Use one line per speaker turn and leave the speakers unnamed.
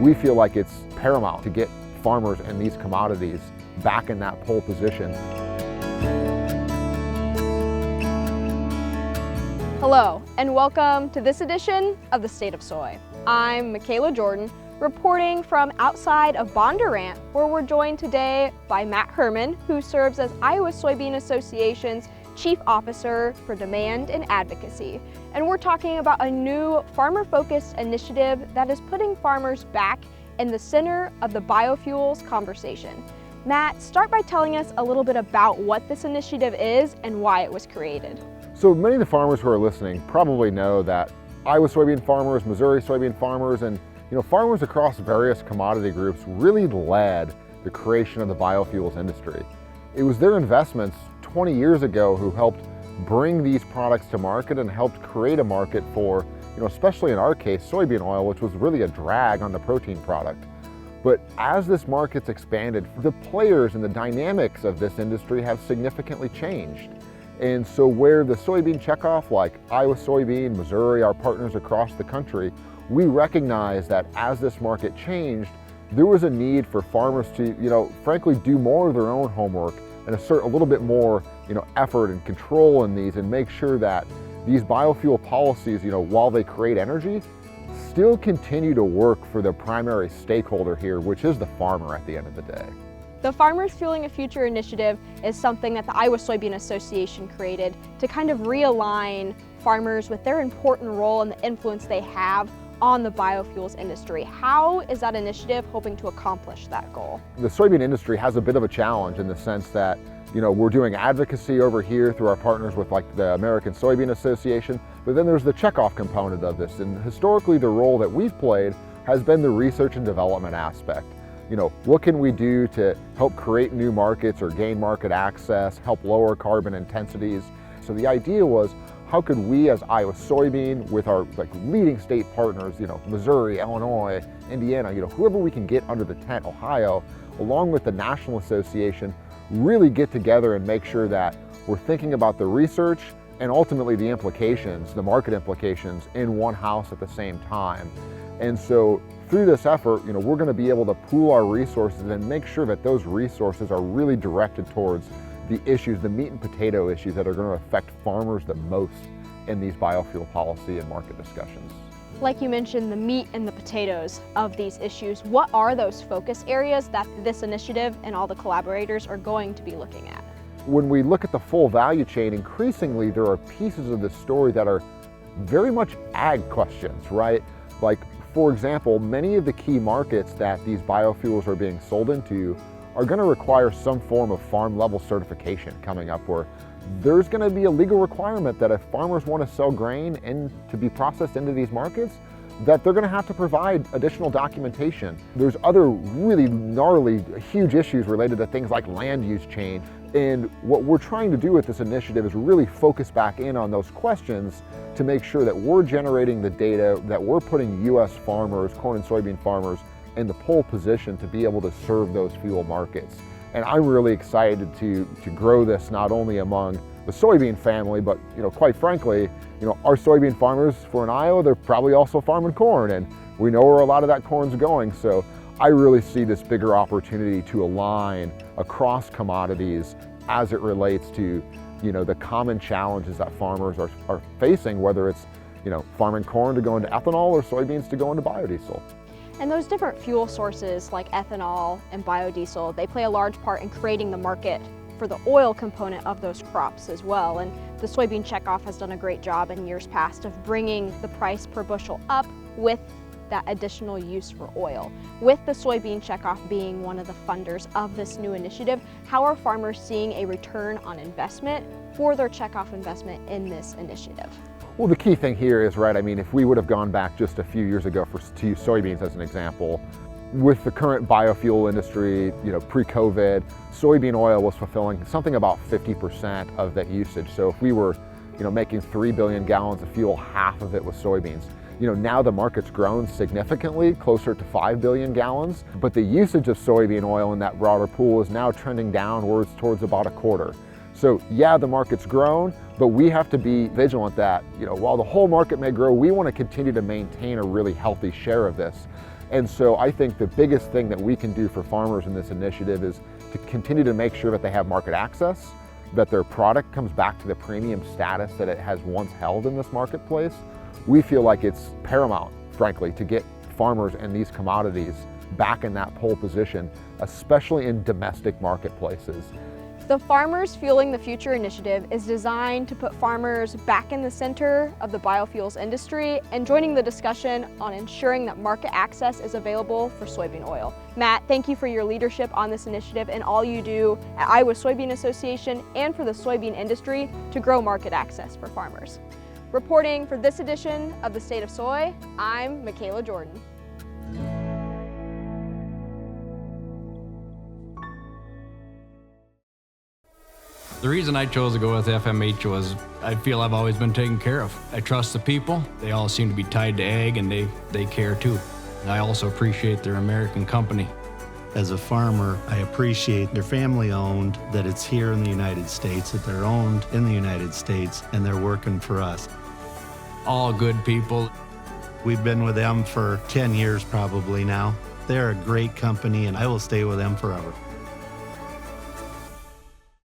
we feel like it's paramount to get farmers and these commodities back in that pole position.
Hello, and welcome to this edition of The State of Soy. I'm Michaela Jordan, reporting from outside of Bondurant, where we're joined today by Matt Herman, who serves as Iowa Soybean Association's Chief Officer for Demand and Advocacy. And we're talking about a new farmer-focused initiative that is putting farmers back in the center of the biofuels conversation. Matt, start by telling us a little bit about what this initiative is and why it was created.
So many of the farmers who are listening probably know that Iowa soybean farmers, Missouri soybean farmers, and farmers across various commodity groups really led the creation of the biofuels industry. It was their investments 20 years ago who helped bring these products to market and helped create a market for, especially in our case, soybean oil, which was really a drag on the protein product. But as this market's expanded, the players and the dynamics of this industry have significantly changed. And so where the soybean checkoff, like Iowa Soybean, Missouri, our partners across the country, we recognize that as this market changed, there was a need for farmers to, frankly, do more of their own homework and assert a little bit more, effort and control in these and make sure that these biofuel policies, while they create energy, still continue to work for the primary stakeholder here, which is the farmer at the end of the day.
The Farmers Fueling a Future initiative is something that the Iowa Soybean Association created to kind of realign farmers with their important role and the influence they have on the biofuels industry. How is that initiative hoping to accomplish that goal?
The soybean industry has a bit of a challenge in the sense that, we're doing advocacy over here through our partners with like the American Soybean Association, but then there's the checkoff component of this. And historically, the role that we've played has been the research and development aspect. What can we do to help create new markets or gain market access, help lower carbon intensities? So the idea was, how could we as Iowa Soybean with our leading state partners, Missouri, Illinois, Indiana, whoever we can get under the tent, Ohio, along with the National Association, really get together and make sure that we're thinking about the research and ultimately the implications, the market implications in one house at the same time. And so through this effort, we're going to be able to pool our resources and make sure that those resources are really directed towards the issues, the meat and potato issues that are going to affect farmers the most in these biofuel policy and market discussions.
Like you mentioned, the meat and the potatoes of these issues, what are those focus areas that this initiative and all the collaborators are going to be looking at?
When we look at the full value chain, increasingly there are pieces of the story that are very much ag questions, right? Like, for example, many of the key markets that these biofuels are being sold into are going to require some form of farm level certification coming up, where there's going to be a legal requirement that if farmers want to sell grain and to be processed into these markets, that they're going to have to provide additional documentation. There's other really gnarly, huge issues related to things like land use change. And what we're trying to do with this initiative is really focus back in on those questions to make sure that we're generating the data, that we're putting U.S. farmers, corn and soybean farmers, in the pole position to be able to serve those fuel markets. And I'm really excited to grow this not only among the soybean family, but quite frankly, our soybean farmers for in Iowa, they're probably also farming corn, and we know where a lot of that corn's going. So I really see this bigger opportunity to align across commodities as it relates to the common challenges that farmers are facing, whether it's farming corn to go into ethanol or soybeans to go into biodiesel.
And those different fuel sources like ethanol and biodiesel, they play a large part in creating the market for the oil component of those crops as well. And the soybean checkoff has done a great job in years past of bringing the price per bushel up with that additional use for oil. With the soybean checkoff being one of the funders of this new initiative, how are farmers seeing a return on investment for their checkoff investment in this initiative?
Well, the key thing here is, right, if we would have gone back just a few years ago to use soybeans as an example, with the current biofuel industry, pre-COVID, soybean oil was fulfilling something about 50% of that usage. So if we were, making 3 billion gallons of fuel, half of it was soybeans. Now the market's grown significantly, closer to 5 billion gallons, but the usage of soybean oil in that broader pool is now trending downwards towards about a quarter. So yeah, the market's grown, but we have to be vigilant that, while the whole market may grow, we want to continue to maintain a really healthy share of this. And so I think the biggest thing that we can do for farmers in this initiative is to continue to make sure that they have market access, that their product comes back to the premium status that it has once held in this marketplace. We feel like it's paramount, frankly, to get farmers and these commodities back in that pole position, especially in domestic marketplaces.
The Farmers Fueling the Future initiative is designed to put farmers back in the center of the biofuels industry and joining the discussion on ensuring that market access is available for soybean oil. Matt, thank you for your leadership on this initiative and all you do at Iowa Soybean Association and for the soybean industry to grow market access for farmers. Reporting for this edition of The State of Soy, I'm Michaela Jordan.
The reason I chose to go with FMH was I feel I've always been taken care of. I trust the people. They all seem to be tied to ag and they care too. And I also appreciate their American company.
As a farmer, I appreciate they're family owned, that it's here in the United States, that they're owned in the United States, and they're working for us.
All good people.
We've been with them for 10 years probably now. They're a great company and I will stay with them forever.